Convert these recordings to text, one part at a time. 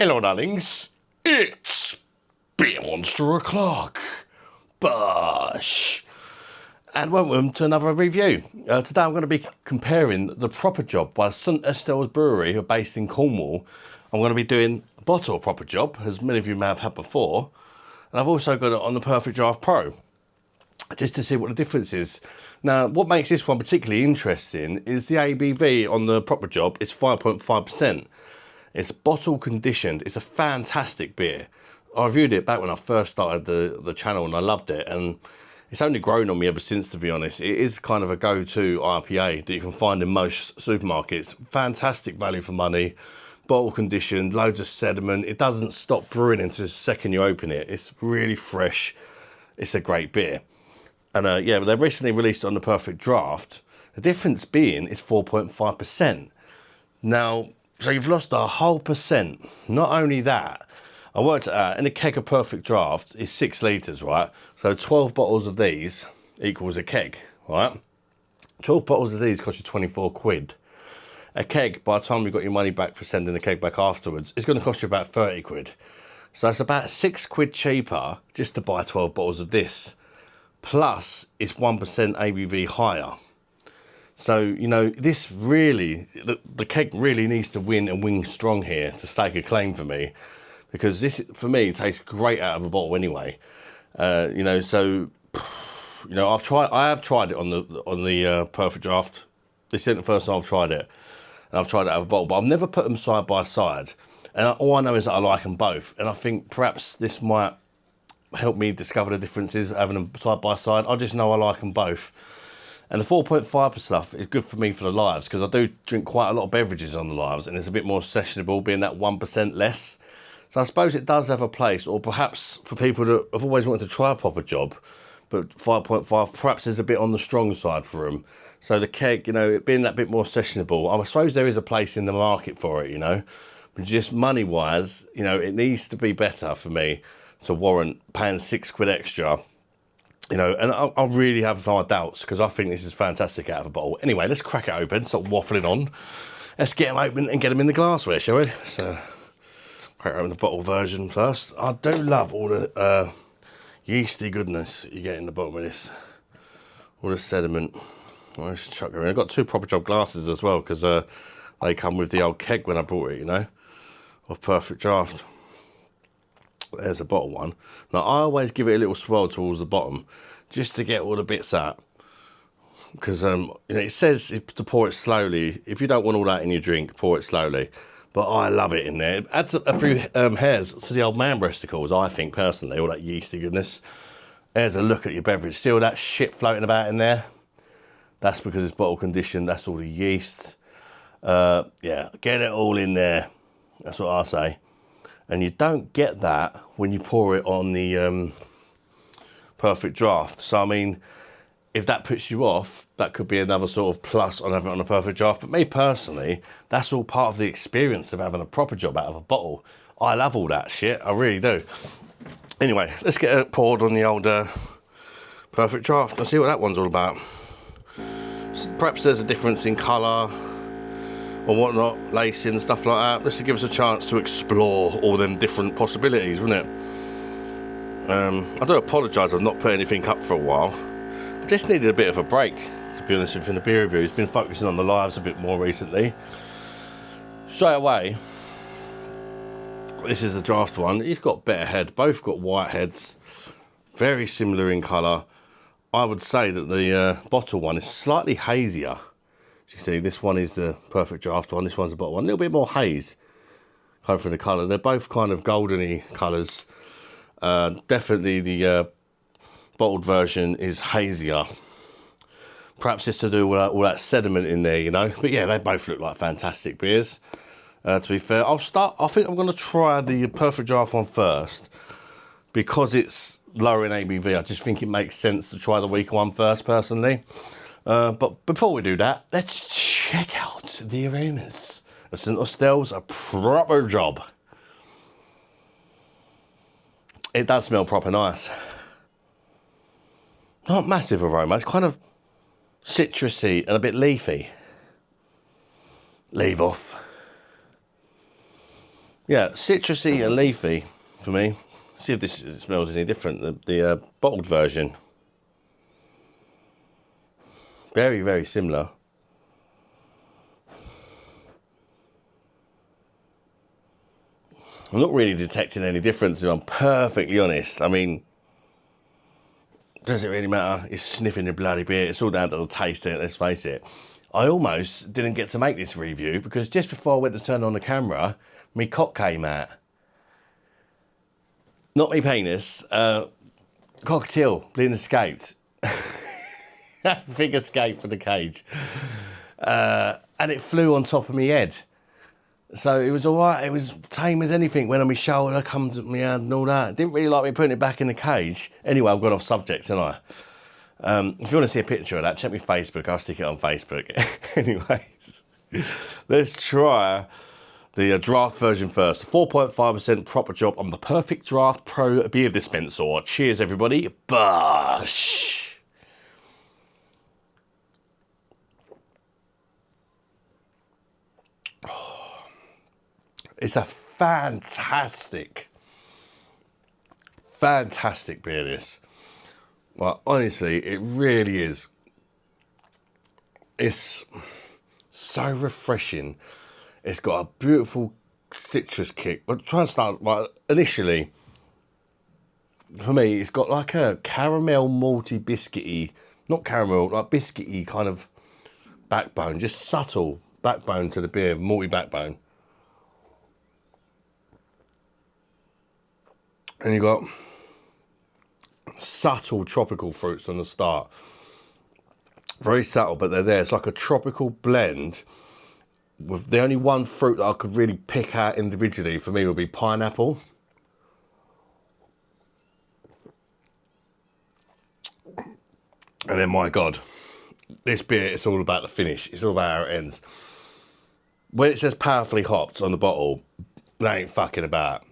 Hello, darlings. It's Beer Monster O'Clock. Bosh. And welcome to another review. Today I'm going to be comparing the Proper Job by St Austell Brewery, who are based in Cornwall. I'm going to be doing a bottle of Proper Job, as many of you may have had before. And I've also got it on the Perfect Draft Pro, just to see what the difference is. Now, what makes this one particularly interesting is the ABV on the Proper Job is 5.5%. It's bottle conditioned. It's a fantastic beer. I reviewed it back when I first started the channel and I loved it. And it's only grown on me ever since, to be honest. It is kind of a go-to IPA that you can find in most supermarkets. Fantastic value for money. Bottle conditioned, loads of sediment. It doesn't stop brewing until the second you open it. It's really fresh. It's a great beer. And yeah, but they've recently released it on the Perfect Draft. The difference being is 4.5%. Now, so you've lost a whole percent. Not only that, I worked it out, in a keg of Perfect Draft is 6 litres, right? So 12 bottles of these equals a keg, right? 12 bottles of these cost you 24 quid. A keg, by the time you've got your money back for sending the keg back afterwards, it's going to cost you about 30 quid. So it's about 6 quid cheaper just to buy 12 bottles of this. Plus, it's 1% ABV higher. So, you know, this really, the keg really needs to win and win strong here to stake a claim for me. Because this, for me, tastes great out of a bottle anyway. You know, so, you know, I have tried it on the Perfect Draft. This isn't the first time I've tried it. And I've tried it out of a bottle, but I've never put them side by side. And all I know is that I like them both. And I think perhaps this might help me discover the differences having them side by side. I just know I like them both. And the 4.5 stuff is good for me for the lives, because I do drink quite a lot of beverages on the lives, and it's a bit more sessionable, being that 1% less. So I suppose it does have a place, or perhaps for people that have always wanted to try a Proper Job, but 5.5 perhaps is a bit on the strong side for them. So the keg, you know, it being that bit more sessionable, I suppose there is a place in the market for it, you know. But just money-wise, you know, it needs to be better for me to warrant paying 6 quid extra. You know, and I really have my doubts, because I think this is fantastic out of a bottle. Anyway, let's crack it open, stop waffling on. Let's get them open and get them in the glassware, shall we? So, crack open the bottle version first. I do love all the yeasty goodness you get in the bottom of this. All the sediment. Let's chuck it in. I've got 2 Proper Job glasses as well, because they come with the old keg when I bought it, you know, of Perfect Draft. There's a bottle one. Now, I always give it a little swirl towards the bottom, just to get all the bits out. Because, you know, it says to pour it slowly. If you don't want all that in your drink, pour it slowly. But I love it in there. It adds a few hairs to the old man breasticles, I think, personally, all that yeasty goodness. There's a look at your beverage. See all that shit floating about in there? That's because it's bottle conditioned. That's all the yeast. Yeah, get it all in there. That's what I say. And you don't get that when you pour it on the Perfect Draft. So, I mean, if that puts you off, that could be another sort of plus on having it on a Perfect Draft. But me personally, that's all part of the experience of having a Proper Job out of a bottle. I love all that shit. I really do. Anyway, let's get it poured on the old Perfect Draft and see what that one's all about. Perhaps there's a difference in colour or whatnot, lacing, stuff like that. This will give us a chance to explore all them different possibilities, wouldn't it? I do apologise I've not put anything up for a while. I just needed a bit of a break, to be honest with you, in the beer review. It's been focusing on the lives a bit more recently. Straight away, this is the draft one. You've got better head, both got white heads, very similar in colour. I would say that the bottle one is slightly hazier. You see, this one is the Perfect Draft one, this one's the bottle one. A little bit more haze coming from the colour. They're both kind of goldeny colours. Definitely the bottled version is hazier. Perhaps it's to do with all that sediment in there, you know. But yeah, they both look like fantastic beers. To be fair, I think I'm going to try the Perfect Draft one first, because it's lower in ABV. I just think it makes sense to try the weaker one first, personally. But before we do that, let's check out the aromas. St Austell's a Proper Job. It does smell proper nice. Not massive aroma, it's kind of citrusy and a bit leafy. Leave off. Yeah, citrusy and leafy for me. See if this smells any different. The bottled version. Very, very similar. I'm not really detecting any difference, if I'm perfectly honest. I mean, does it really matter? It's sniffing the bloody beer. It's all down to the taste of it, let's face it. I almost didn't get to make this review because just before I went to turn on the camera, my cock came out. Not me penis, cockatiel, bleeding escaped. Big escape from the cage. And it flew on top of my head. So it was all right. It was tame as anything. Went on my shoulder, comes at my hand and all that. Didn't really like me putting it back in the cage. Anyway, I've gone off subject, haven't I? If you want to see a picture of that, check my Facebook. I'll stick it on Facebook. Anyways, let's try the draft version first. 4.5% proper job on the Perfect Draft Pro beer dispenser. Cheers, everybody. Bush. It's a fantastic beer, this. Well, honestly, it really is. It's so refreshing. It's got a beautiful citrus kick. I'll try and start, well, initially, for me, it's got like a caramel malty biscuity, not caramel, like biscuity kind of backbone, just subtle backbone to the beer, malty backbone. And you've got subtle tropical fruits on the start. Very subtle, but they're there. It's like a tropical blend with the only one fruit that I could really pick out individually for me would be pineapple. And then, my God, this beer, it's all about the finish. It's all about how it ends. When it says powerfully hopped on the bottle, that ain't fucking about.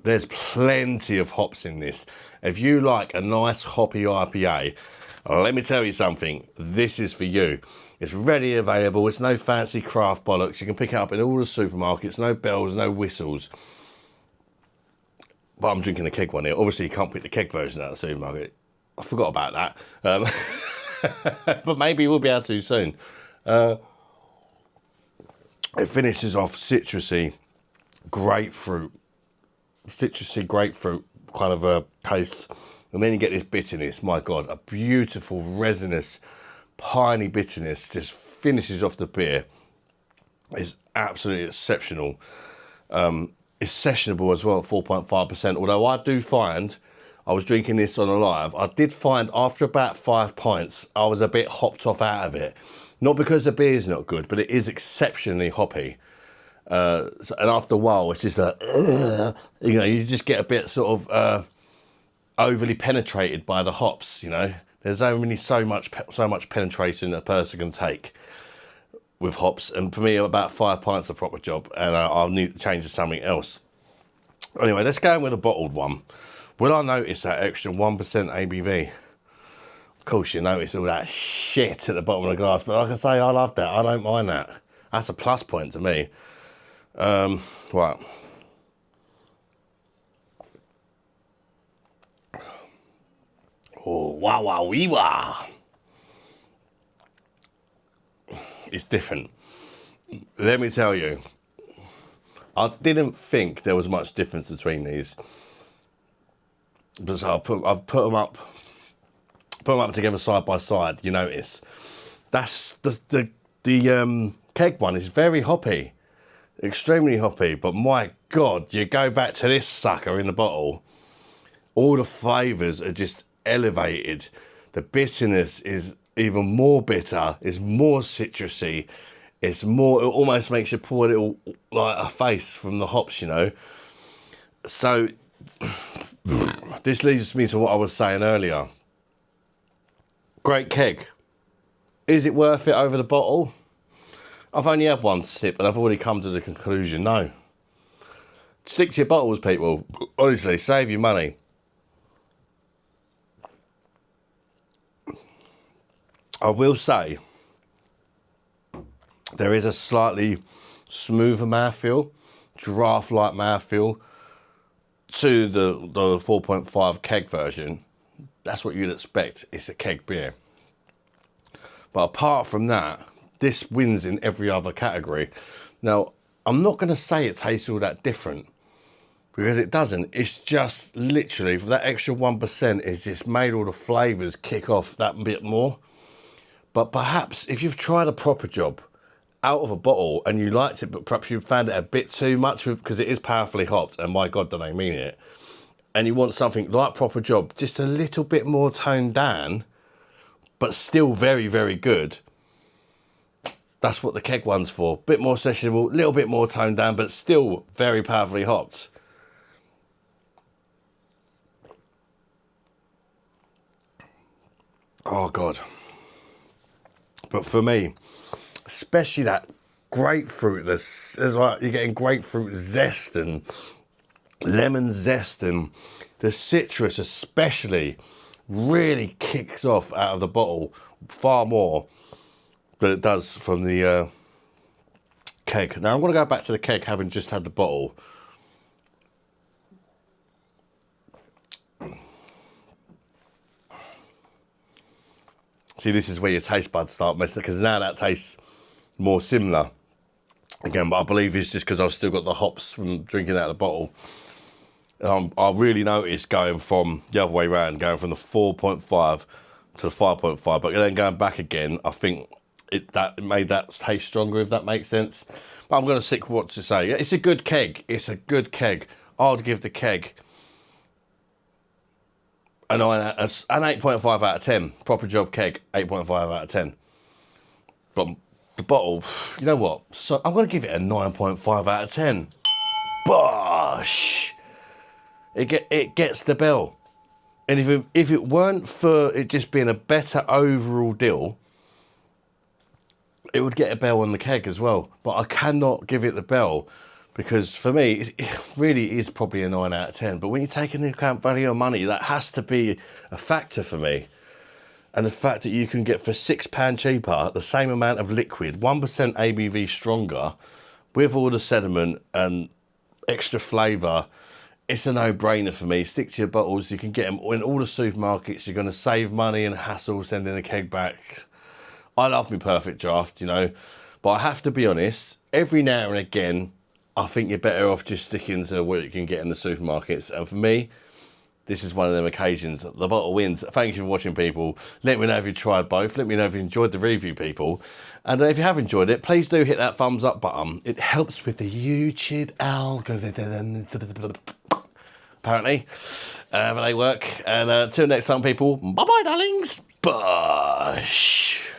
There's plenty of hops in this. If you like a nice hoppy IPA, let me tell you something. This is for you. It's ready available. It's no fancy craft bollocks. You can pick it up in all the supermarkets. No bells, no whistles. But I'm drinking the keg one here. Obviously, you can't pick the keg version out of the supermarket. I forgot about that. But maybe we'll be able to soon. It finishes off citrusy grapefruit kind of a taste, and then you get this bitterness. My God, a beautiful resinous piney bitterness just finishes off the beer. It's absolutely exceptional. It's sessionable as well at 4.5%, although I do find, I was drinking this on a live, I did find after about 5 pints I was a bit hopped off out of it. Not because the beer's not good, but it is exceptionally hoppy. And after a while, it's just you just get a bit sort of overly penetrated by the hops. There's only so much penetration a person can take with hops, and for me, about 5 pints a proper job, and I'll need to change to something else. Anyway, let's go in with a bottled one. Will I notice that extra 1% ABV? Of course, you notice all that shit at the bottom of the glass, but like I say, I love that. I don't mind that. That's a plus point to me. Right. Oh, wow, wee, wah. It's different. Let me tell you, I didn't think there was much difference between these. But I've put them up together side by side. You notice that's the keg one is very hoppy. Extremely hoppy, but my God, you go back to this sucker in the bottle, all the flavours are just elevated. The bitterness is even more bitter, it's more citrusy, it almost makes you pour a little, like a face from the hops, So, this leads me to what I was saying earlier. Great keg. Is it worth it over the bottle? I've only had one sip and I've already come to the conclusion, no. Stick to your bottles, people. Honestly, save your money. I will say, there is a slightly smoother mouthfeel. draft-like mouthfeel to the 4.5 keg version. That's what you'd expect. It's a keg beer. But apart from that, this wins in every other category. Now, I'm not going to say it tastes all that different, because it doesn't. It's just literally, for that extra 1%, it's just made all the flavours kick off that bit more. But perhaps if you've tried a proper job out of a bottle and you liked it, but perhaps you found it a bit too much, because it is powerfully hopped, and my God, do they mean it, and you want something like proper job, just a little bit more toned down, but still very, very good, that's what the keg one's for. Bit more sessionable, a little bit more toned down, but still very powerfully hopped. Oh God. But for me, especially that grapefruit, there's like, you're getting grapefruit zest and lemon zest, and the citrus especially really kicks off out of the bottle far more than it does from the keg. Now I'm going to go back to the keg, having just had the bottle. See, this is where your taste buds start messing, because now that tastes more similar. Again, but I believe it's just because I've still got the hops from drinking out of the bottle. I really noticed going from the other way around, going from the 4.5 to the 5.5, but then going back again, I think it made that taste stronger, if that makes sense. But I'm going to stick with what to say. It's a good keg. It's a good keg. I'd give the keg an 8.5 out of 10. Proper job keg, 8.5 out of 10. But the bottle, you know what? So I'm going to give it a 9.5 out of 10. Bosh! It gets the bell. And if it weren't for it just being a better overall deal, it would get a bell on the keg as well. But I cannot give it the bell, because for me, it really is probably a 9 out of 10. But when you take into account value of money, that has to be a factor for me. And the fact that you can get for £6 cheaper the same amount of liquid, 1% ABV stronger, with all the sediment and extra flavour, it's a no-brainer for me. Stick to your bottles. You can get them in all the supermarkets. You're going to save money and hassle sending a keg back. I love my perfect draft, you know, but I have to be honest, every now and again, I think you're better off just sticking to what you can get in the supermarkets. And for me, this is one of them occasions. The bottle wins. Thank you for watching, people. Let me know if you tried both. Let me know if you enjoyed the review, people. And if you have enjoyed it, please do hit that thumbs up button. It helps with the YouTube algorithm, apparently. But they work. And until next time, people, bye-bye, darlings. Bosh.